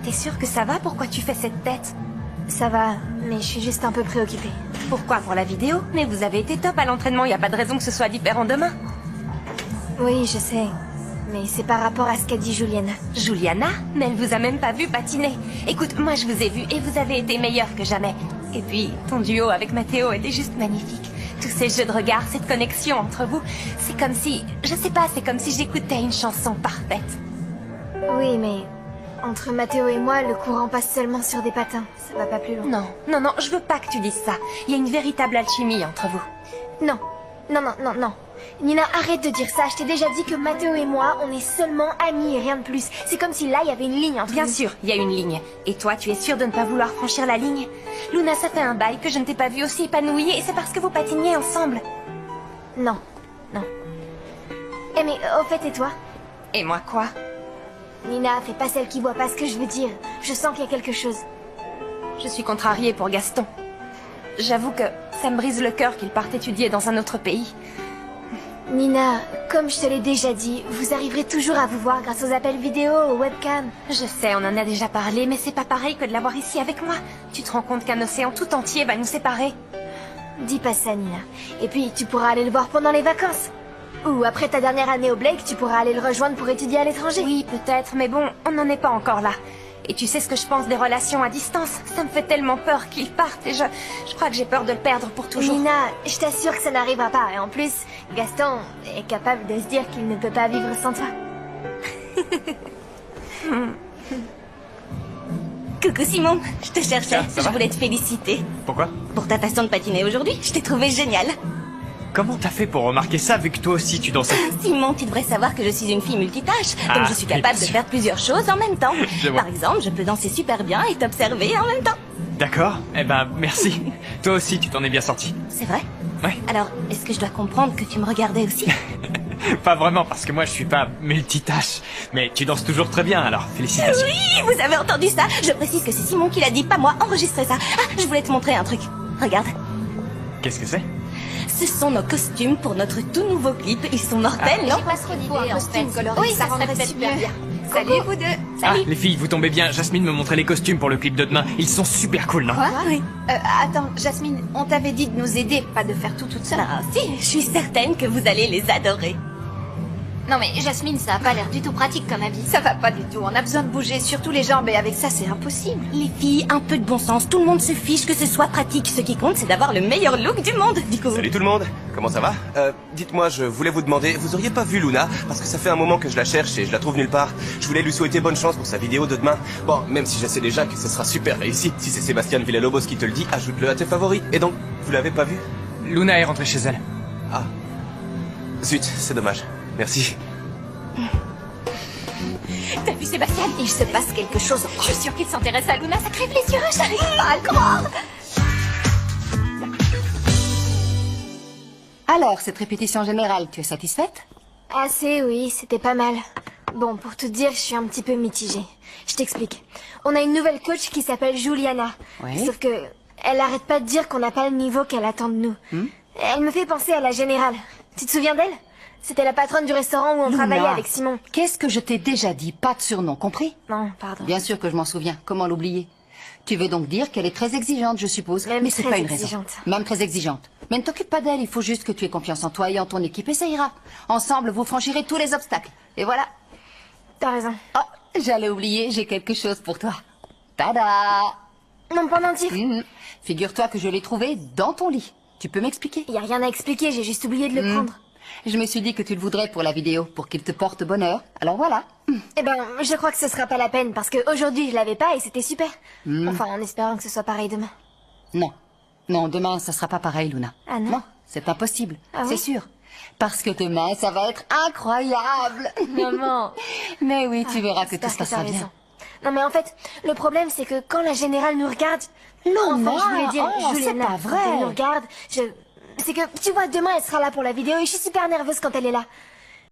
T'es sûre que ça va? Pourquoi tu fais cette tête? Ça va, mais je suis juste un peu préoccupée. Pourquoi? Pour la vidéo? Mais vous avez été top à l'entraînement, y a pas de raison que ce soit différent demain. Oui, je sais. Mais c'est par rapport à ce qu'a dit Juliana. Juliana? Mais elle vous a même pas vu patiner. Écoute, moi je vous ai vu et vous avez été meilleur que jamais. Et puis, ton duo avec Matteo était juste magnifique. Tous ces jeux de regard, cette connexion entre vous, c'est comme si... Je sais pas, c'est comme si j'écoutais une chanson parfaite. Oui, mais... Entre Matteo et moi, le courant passe seulement sur des patins. Ça va pas plus loin. Non, non, non, je veux pas que tu dises ça. Il y a une véritable alchimie entre vous. Non. Non, non, non, non. Nina, arrête de dire ça. Je t'ai déjà dit que Matteo et moi, on est seulement amis et rien de plus. C'est comme si là, il y avait une ligne entre Bien nous. sûr, il y a une ligne. Et toi, tu es sûre de ne pas vouloir franchir la ligne? Luna, ça fait un bail que je ne t'ai pas vue aussi épanouie et c'est parce que vous patiniez ensemble. Non. Non. Eh mais, au fait, et toi? Et moi quoi? Nina, fais pas celle qui voit pas ce que je veux dire. Je sens qu'il y a quelque chose. Je suis contrariée pour Gaston. J'avoue que ça me brise le cœur qu'il parte étudier dans un autre pays. Nina, comme je te l'ai déjà dit, vous arriverez toujours à vous voir grâce aux appels vidéo, aux webcams. Je sais, on en a déjà parlé, mais c'est pas pareil que de l'avoir ici avec moi. Tu te rends compte qu'un océan tout entier va nous séparer? Dis pas ça, Nina. Et puis, tu pourras aller le voir pendant les vacances. Ou après ta dernière année au Blake, tu pourras aller le rejoindre pour étudier à l'étranger. Oui, peut-être, mais bon, on n'en est pas encore là. Et tu sais ce que je pense des relations à distance? Ça me fait tellement peur qu'il parte et je crois que j'ai peur de le perdre pour toujours. Nina, je t'assure que ça n'arrivera pas. Et en plus, Gaston est capable de se dire qu'il ne peut pas vivre sans toi. Coucou Simon, je te cherchais, Ah, ça je va voulais te féliciter. Pourquoi? Pour ta façon de patiner aujourd'hui, je t'ai trouvé génial. Comment t'as fait pour remarquer ça vu que toi aussi tu dansais? Simon, tu devrais savoir que je suis une fille multitâche, Ah, donc je suis capable oui, de bien faire plusieurs choses en même temps. Je vois. Par exemple, je peux danser super bien et t'observer en même temps. D'accord, eh ben merci. Toi aussi tu t'en es bien sorti. C'est vrai? Ouais. Alors, est-ce que je dois comprendre que tu me regardais aussi? Pas vraiment parce que moi je suis pas multitâche. Mais tu danses toujours très bien alors, félicitations. Oui, vous avez entendu ça? Je précise que c'est Simon qui l'a dit, pas moi. Enregistrez ça. Ah, je voulais te montrer un truc. Regarde. Qu'est-ce que c'est? Ce sont nos costumes pour notre tout nouveau clip. Ils sont mortels, non? pas trop d'idées, en fait. Oui, ça serait peut-être super mieux. bien. Salut vous deux. Ah, les filles, vous tombez bien. Jasmine me montrait les costumes pour le clip de demain. Ils sont super cool, non? Oui. Attends, Jasmine, on t'avait dit de nous aider, pas de faire tout toute seule. Ah, si, je suis certaine que vous allez les adorer. Non mais Jasmine, ça a pas l'air du tout pratique comme habit. Ça va pas du tout, on a besoin de bouger, surtout les jambes, et avec ça c'est impossible. Les filles, un peu de bon sens. Tout le monde se fiche que ce soit pratique. Ce qui compte, c'est d'avoir le meilleur look du monde, du coup. Salut tout le monde, comment ça va? Dites-moi, je voulais vous demander, vous auriez pas vu Luna? Parce que ça fait un moment que je la cherche et je la trouve nulle part. Je voulais lui souhaiter bonne chance pour sa vidéo de demain. Bon, même si je sais déjà que ce sera super réussi, si c'est Sébastien Villalobos qui te le dit, ajoute-le à tes favoris. Et donc, vous l'avez pas vu? Luna est rentrée chez elle. Ah. Zut, c'est dommage. Merci. T'as vu Sébastien? Il se passe quelque chose. Je suis sûre qu'il s'intéresse à Luna, ça crève les yeux, j'arrive pas à le croire. Alors, cette répétition générale, tu es satisfaite? Assez, oui, c'était pas mal. Bon, pour tout dire, je suis un petit peu mitigée. Je t'explique. On a une nouvelle coach qui s'appelle Juliana. Oui. Sauf que elle arrête pas de dire qu'on n'a pas le niveau qu'elle attend de nous. Elle me fait penser à la générale. Tu te souviens d'elle? C'était la patronne du restaurant où on Luna, travaillait avec Simon. Qu'est-ce que je t'ai déjà dit? Pas de surnom, compris? Non, pardon. Bien sûr que je m'en souviens. Comment l'oublier? Tu veux donc dire qu'elle est très exigeante, je suppose. Même Mais c'est très pas une raison. exigeante. Même très exigeante. Mais ne t'occupe pas d'elle, il faut juste que tu aies confiance en toi et en ton équipe et ça ira. Ensemble, vous franchirez tous les obstacles. Et voilà. T'as raison. Oh, j'allais oublier, j'ai quelque chose pour toi. Tada! Mon pendentif. Figure-toi que je l'ai trouvé dans ton lit. Tu peux m'expliquer? Y a rien à expliquer, j'ai juste oublié de le prendre. Je me suis dit que tu le voudrais pour la vidéo, pour qu'il te porte bonheur. Alors voilà. Eh ben, je crois que ce sera pas la peine parce que aujourd'hui je l'avais pas et c'était super. Enfin, en espérant que ce soit pareil demain. Non. Non, demain, ça sera pas pareil, Luna. Ah non? Non, c'est impossible. Ah c'est oui? sûr. Parce que demain, ça va être incroyable. Maman. Mais oui, tu verras que J'espère tout se passera t'as bien. raison. Non mais en fait, le problème c'est que quand la générale nous regarde... Luna, Enfin, je voulais dire, oh, Juliana, c'est pas vrai. quand elle nous regarde, c'est que, tu vois, demain elle sera là pour la vidéo et je suis super nerveuse quand elle est là.